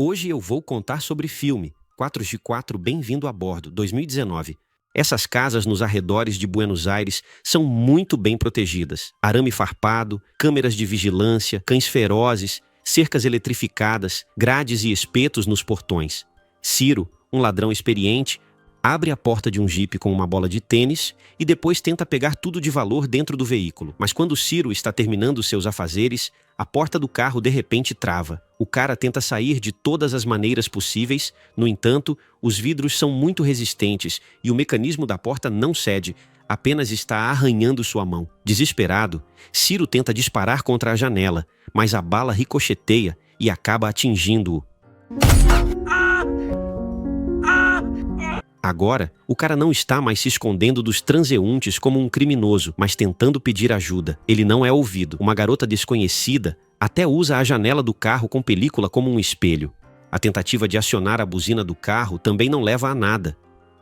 Hoje eu vou contar sobre filme 4x4 Bem-vindo a Bordo, 2019. Essas casas nos arredores de Buenos Aires são muito bem protegidas. Arame farpado, câmeras de vigilância, cães ferozes, cercas eletrificadas, grades e espetos nos portões. Ciro, um ladrão experiente, abre a porta de um jipe com uma bola de tênis e depois tenta pegar tudo de valor dentro do veículo. Mas quando Ciro está terminando seus afazeres, a porta do carro de repente trava. O cara tenta sair de todas as maneiras possíveis, no entanto, os vidros são muito resistentes e o mecanismo da porta não cede, apenas está arranhando sua mão. Desesperado, Ciro tenta disparar contra a janela, mas a bala ricocheteia e acaba atingindo-o. Agora, o cara não está mais se escondendo dos transeuntes como um criminoso, mas tentando pedir ajuda. Ele não é ouvido. Uma garota desconhecida até usa a janela do carro com película como um espelho. A tentativa de acionar a buzina do carro também não leva a nada.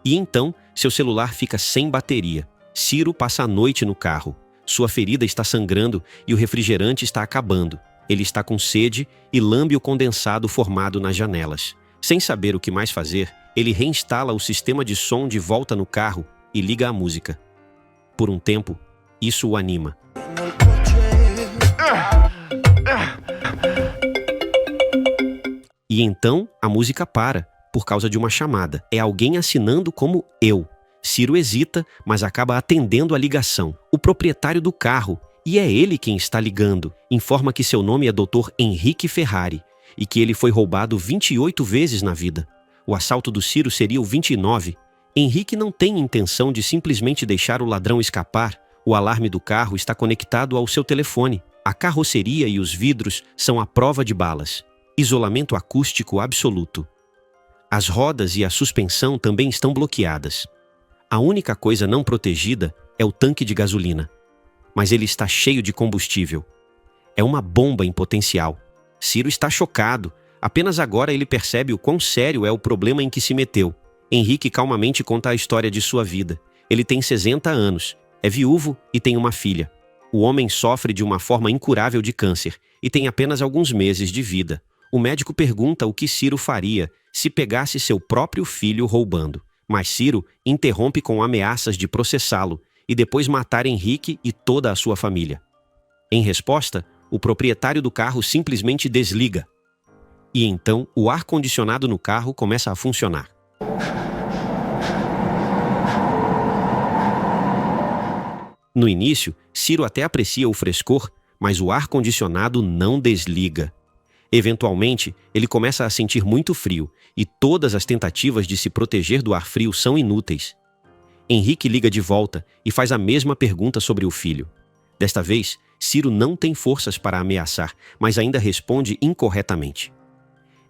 E então, seu celular fica sem bateria. Ciro passa a noite no carro. Sua ferida está sangrando e o refrigerante está acabando. Ele está com sede e lambe o condensado formado nas janelas. Sem saber o que mais fazer, ele reinstala o sistema de som de volta no carro e liga a música. Por um tempo, isso o anima. E então, a música para, por causa de uma chamada. É alguém assinando como eu. Ciro hesita, mas acaba atendendo a ligação. O proprietário do carro, e é ele quem está ligando, informa que seu nome é Dr. Henrique Ferrari e que ele foi roubado 28 vezes na vida. O assalto do Ciro seria o 29. Henrique não tem intenção de simplesmente deixar o ladrão escapar. O alarme do carro está conectado ao seu telefone. A carroceria e os vidros são à prova de balas. Isolamento acústico absoluto. As rodas e a suspensão também estão bloqueadas. A única coisa não protegida é o tanque de gasolina. Mas ele está cheio de combustível. É uma bomba em potencial. Ciro está chocado. Apenas agora ele percebe o quão sério é o problema em que se meteu. Henrique calmamente conta a história de sua vida. Ele tem 60 anos, é viúvo e tem uma filha. O homem sofre de uma forma incurável de câncer e tem apenas alguns meses de vida. O médico pergunta o que Ciro faria se pegasse seu próprio filho roubando. Mas Ciro interrompe com ameaças de processá-lo e depois matar Henrique e toda a sua família. Em resposta, o proprietário do carro simplesmente desliga. E então, o ar-condicionado no carro começa a funcionar. No início, Ciro até aprecia o frescor, mas o ar-condicionado não desliga. Eventualmente, ele começa a sentir muito frio, e todas as tentativas de se proteger do ar frio são inúteis. Henrique liga de volta e faz a mesma pergunta sobre o filho. Desta vez, Ciro não tem forças para ameaçar, mas ainda responde incorretamente.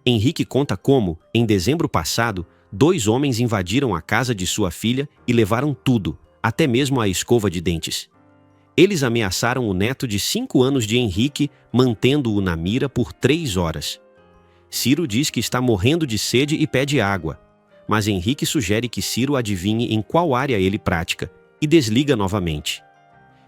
Henrique conta como, em dezembro passado, 2 homens invadiram a casa de sua filha e levaram tudo, até mesmo a escova de dentes. Eles ameaçaram o neto de 5 anos de Henrique, mantendo-o na mira por 3 horas. Ciro diz que está morrendo de sede e pede água, mas Henrique sugere que Ciro adivinhe em qual área ele pratica e desliga novamente.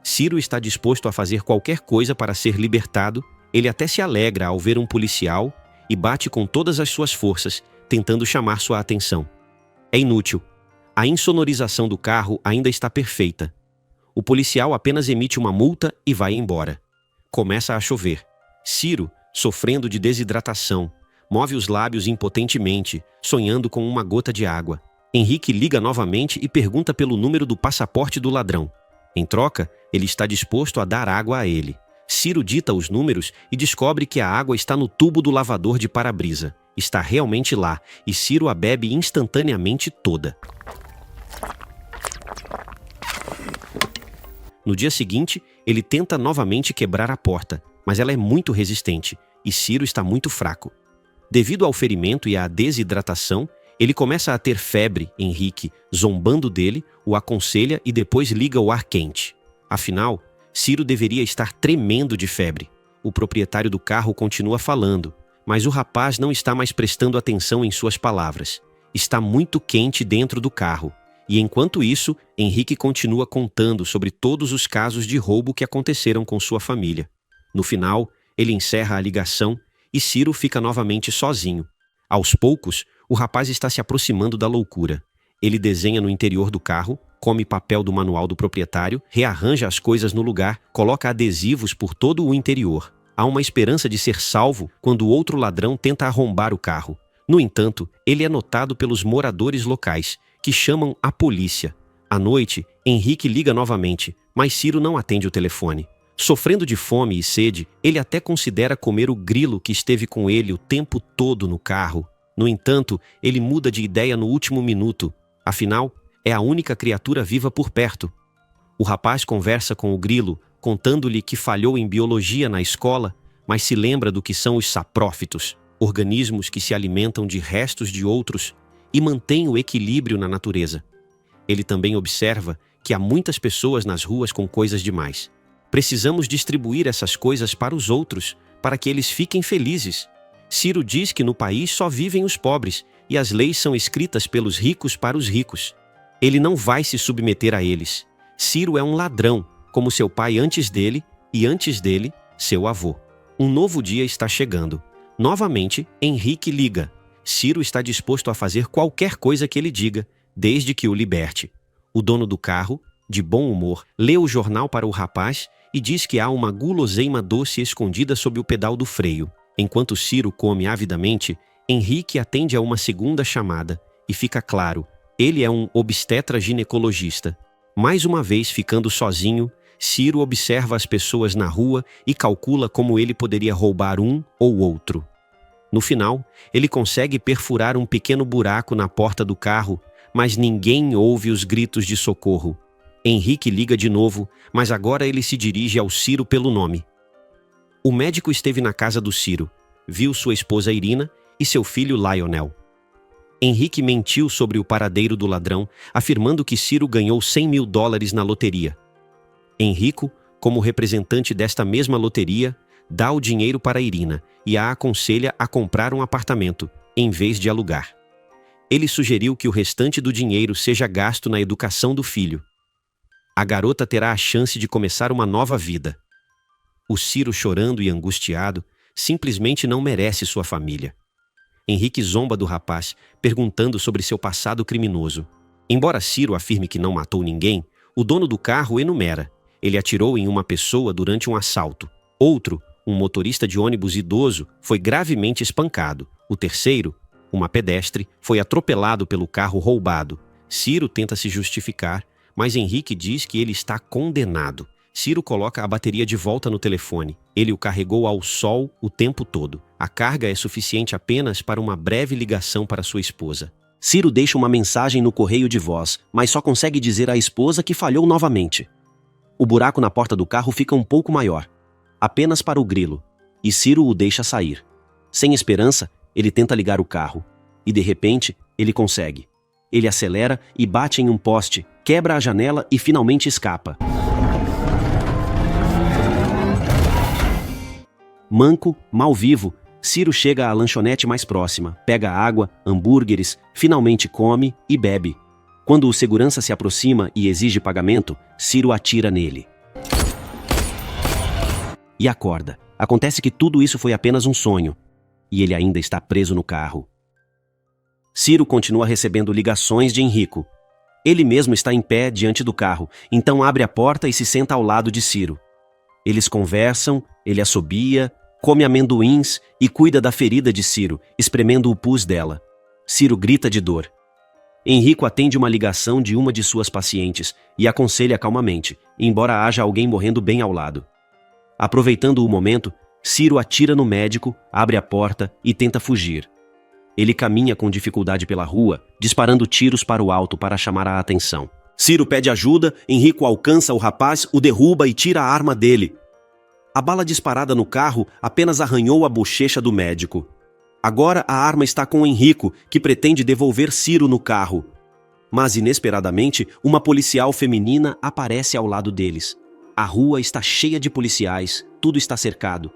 Ciro está disposto a fazer qualquer coisa para ser libertado. Ele até se alegra ao ver um policial e bate com todas as suas forças, tentando chamar sua atenção. É inútil. A insonorização do carro ainda está perfeita. O policial apenas emite uma multa e vai embora. Começa a chover. Ciro, sofrendo de desidratação, move os lábios impotentemente, sonhando com uma gota de água. Henrique liga novamente e pergunta pelo número do passaporte do ladrão. Em troca, ele está disposto a dar água a ele. Ciro dita os números e descobre que a água está no tubo do lavador de para-brisa. Está realmente lá, e Ciro a bebe instantaneamente toda. No dia seguinte, ele tenta novamente quebrar a porta, mas ela é muito resistente, e Ciro está muito fraco. Devido ao ferimento e à desidratação, ele começa a ter febre. Henrique, zombando dele, o aconselha e depois liga o ar quente. Afinal, Ciro deveria estar tremendo de febre. O proprietário do carro continua falando, mas o rapaz não está mais prestando atenção em suas palavras. Está muito quente dentro do carro. E enquanto isso, Henrique continua contando sobre todos os casos de roubo que aconteceram com sua família. No final, ele encerra a ligação e Ciro fica novamente sozinho. Aos poucos, o rapaz está se aproximando da loucura. Ele desenha no interior do carro, come papel do manual do proprietário, rearranja as coisas no lugar, coloca adesivos por todo o interior. Há uma esperança de ser salvo quando outro ladrão tenta arrombar o carro. No entanto, ele é notado pelos moradores locais, que chamam a polícia. À noite, Henrique liga novamente, mas Ciro não atende o telefone. Sofrendo de fome e sede, ele até considera comer o grilo que esteve com ele o tempo todo no carro. No entanto, ele muda de ideia no último minuto. Afinal, é a única criatura viva por perto. O rapaz conversa com o grilo, contando-lhe que falhou em biologia na escola, mas se lembra do que são os saprófitos, organismos que se alimentam de restos de outros e mantêm o equilíbrio na natureza. Ele também observa que há muitas pessoas nas ruas com coisas demais. Precisamos distribuir essas coisas para os outros, para que eles fiquem felizes. Ciro diz que no país só vivem os pobres e as leis são escritas pelos ricos para os ricos. Ele não vai se submeter a eles. Ciro é um ladrão, como seu pai antes dele e antes dele, seu avô. Um novo dia está chegando. Novamente, Henrique liga. Ciro está disposto a fazer qualquer coisa que ele diga, desde que o liberte. O dono do carro, de bom humor, lê o jornal para o rapaz e diz que há uma guloseima doce escondida sob o pedal do freio. Enquanto Ciro come avidamente, Henrique atende a uma segunda chamada e fica claro, ele é um obstetra ginecologista. Mais uma vez ficando sozinho, Ciro observa as pessoas na rua e calcula como ele poderia roubar um ou outro. No final, ele consegue perfurar um pequeno buraco na porta do carro, mas ninguém ouve os gritos de socorro. Henrique liga de novo, mas agora ele se dirige ao Ciro pelo nome. O médico esteve na casa do Ciro, viu sua esposa Irina e seu filho Lionel. Henrique mentiu sobre o paradeiro do ladrão, afirmando que Ciro ganhou $100.000 na loteria. Henrico, como representante desta mesma loteria, dá o dinheiro para Irina e a aconselha a comprar um apartamento, em vez de alugar. Ele sugeriu que o restante do dinheiro seja gasto na educação do filho. A garota terá a chance de começar uma nova vida. O Ciro, chorando e angustiado, simplesmente não merece sua família. Henrique zomba do rapaz, perguntando sobre seu passado criminoso. Embora Ciro afirme que não matou ninguém, o dono do carro enumera. Ele atirou em uma pessoa durante um assalto. Outro, um motorista de ônibus idoso, foi gravemente espancado. O terceiro, uma pedestre, foi atropelado pelo carro roubado. Ciro tenta se justificar, mas Henrique diz que ele está condenado. Ciro coloca a bateria de volta no telefone. Ele o carregou ao sol o tempo todo. A carga é suficiente apenas para uma breve ligação para sua esposa. Ciro deixa uma mensagem no correio de voz, mas só consegue dizer à esposa que falhou novamente. O buraco na porta do carro fica um pouco maior, apenas para o grilo, e Ciro o deixa sair. Sem esperança, ele tenta ligar o carro, e de repente, ele consegue. Ele acelera e bate em um poste, quebra a janela e finalmente escapa. Manco, mal vivo, Ciro chega à lanchonete mais próxima, pega água, hambúrgueres, finalmente come e bebe. Quando o segurança se aproxima e exige pagamento, Ciro atira nele. E acorda. Acontece que tudo isso foi apenas um sonho, e ele ainda está preso no carro. Ciro continua recebendo ligações de Henrico. Ele mesmo está em pé diante do carro, então abre a porta e se senta ao lado de Ciro. Eles conversam, ele assobia, come amendoins e cuida da ferida de Ciro, espremendo o pus dela. Ciro grita de dor. Henrico atende uma ligação de uma de suas pacientes e aconselha calmamente, embora haja alguém morrendo bem ao lado. Aproveitando o momento, Ciro atira no médico, abre a porta e tenta fugir. Ele caminha com dificuldade pela rua, disparando tiros para o alto para chamar a atenção. Ciro pede ajuda, Henrico alcança o rapaz, o derruba e tira a arma dele. A bala disparada no carro apenas arranhou a bochecha do médico. Agora a arma está com Henrico, que pretende devolver Ciro no carro. Mas, inesperadamente, uma policial feminina aparece ao lado deles. A rua está cheia de policiais, tudo está cercado.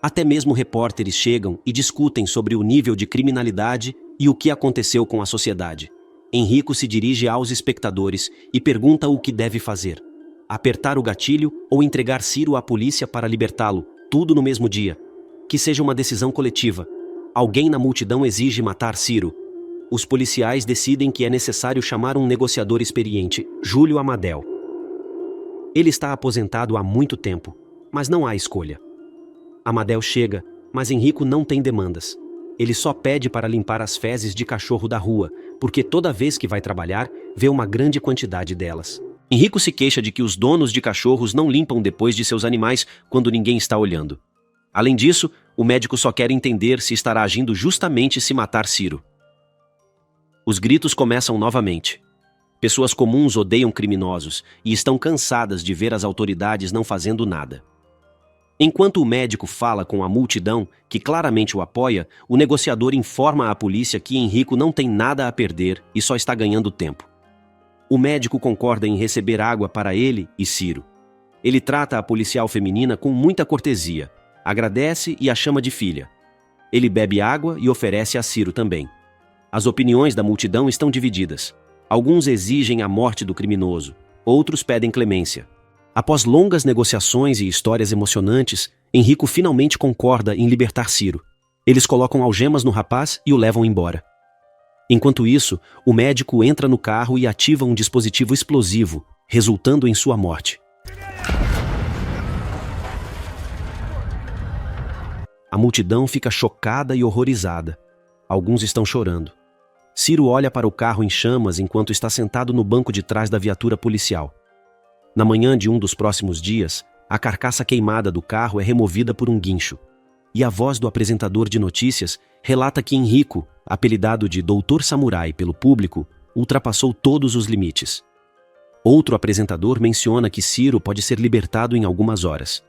Até mesmo repórteres chegam e discutem sobre o nível de criminalidade e o que aconteceu com a sociedade. Henrico se dirige aos espectadores e pergunta o que deve fazer. Apertar o gatilho ou entregar Ciro à polícia para libertá-lo, tudo no mesmo dia. Que seja uma decisão coletiva. Alguém na multidão exige matar Ciro. Os policiais decidem que é necessário chamar um negociador experiente, Júlio Amadel. Ele está aposentado há muito tempo, mas não há escolha. Amadel chega, mas Henrico não tem demandas. Ele só pede para limpar as fezes de cachorro da rua, porque toda vez que vai trabalhar, vê uma grande quantidade delas. Henrico se queixa de que os donos de cachorros não limpam depois de seus animais quando ninguém está olhando. Além disso, o médico só quer entender se estará agindo justamente se matar Ciro. Os gritos começam novamente. Pessoas comuns odeiam criminosos e estão cansadas de ver as autoridades não fazendo nada. Enquanto o médico fala com a multidão, que claramente o apoia, o negociador informa à polícia que Henrico não tem nada a perder e só está ganhando tempo. O médico concorda em receber água para ele e Ciro. Ele trata a policial feminina com muita cortesia, agradece e a chama de filha. Ele bebe água e oferece a Ciro também. As opiniões da multidão estão divididas. Alguns exigem a morte do criminoso, outros pedem clemência. Após longas negociações e histórias emocionantes, Henrico finalmente concorda em libertar Ciro. Eles colocam algemas no rapaz e o levam embora. Enquanto isso, o médico entra no carro e ativa um dispositivo explosivo, resultando em sua morte. A multidão fica chocada e horrorizada. Alguns estão chorando. Ciro olha para o carro em chamas enquanto está sentado no banco de trás da viatura policial. Na manhã de um dos próximos dias, a carcaça queimada do carro é removida por um guincho. E a voz do apresentador de notícias relata que Henrico, apelidado de Doutor Samurai pelo público, ultrapassou todos os limites. Outro apresentador menciona que Ciro pode ser libertado em algumas horas.